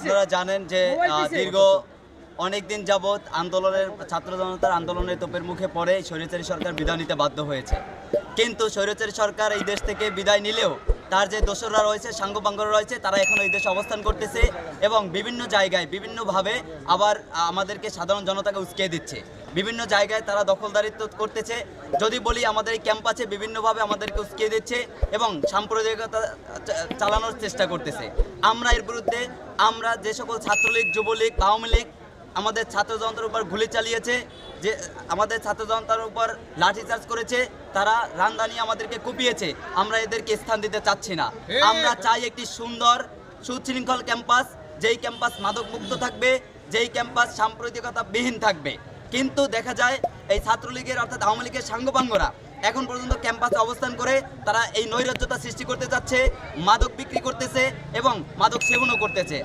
আপনারা জানেন যে দীর্ঘ অনেক দিন যাবৎ ছাত্র জনতার আন্দোলনের তোপের মুখে পড়ে স্বৈরাচারী সরকার বিদায় নিতে বাধ্য হয়েছে। কিন্তু স্বৈরাচারী সরকার এই দেশ থেকে বিদায় নিলেও তার যে দোসররা রয়েছে, সাঙ্গপাঙ্গরা রয়েছে, তারা এখন এই দেশে অবস্থান করতেছে এবং বিভিন্ন জায়গায় বিভিন্নভাবে আবার আমাদেরকে সাধারণ জনতাকে উস্কিয়ে দিচ্ছে। বিভিন্ন জায়গায় তারা দখলদারিত্ব করতেছে। যদি বলি আমাদের এই ক্যাম্পাসে বিভিন্নভাবে আমাদেরকে উস্কিয়ে দিচ্ছে এবং সাম্প্রদায়িকতা চালানোর চেষ্টা করতেছে। আমরা এর বিরুদ্ধে যে সকল ছাত্রলীগ, যুবলীগ, আওয়ামী লীগ আমাদের ছাত্র জনতার উপর গুলি চালিয়েছে, যে আমাদের ছাত্র জনতার উপর লাঠিচার্জ করেছে, তারা রামদানি আমাদেরকে কুপিয়েছে, আমরা এদেরকে স্থান দিতে চাচ্ছি না। আমরা চাই একটি সুন্দর সুশৃঙ্খল ক্যাম্পাস, যেই ক্যাম্পাস মাদক মুক্ত থাকবে, যেই ক্যাম্পাস সাম্প্রদায়িকতা বিহীন থাকবে। কিন্তু দেখা যায় এই ছাত্রলীগের অর্থাৎ আওয়ামী লীগের সাঙ্গপাঙ্গরা এখন পর্যন্ত ক্যাম্পাসে অবস্থান করে তারা এই নৈরাজ্যতা সৃষ্টি করতে চাচ্ছে, মাদক বিক্রি করতেছে এবং মাদক সেবনও করতেছে।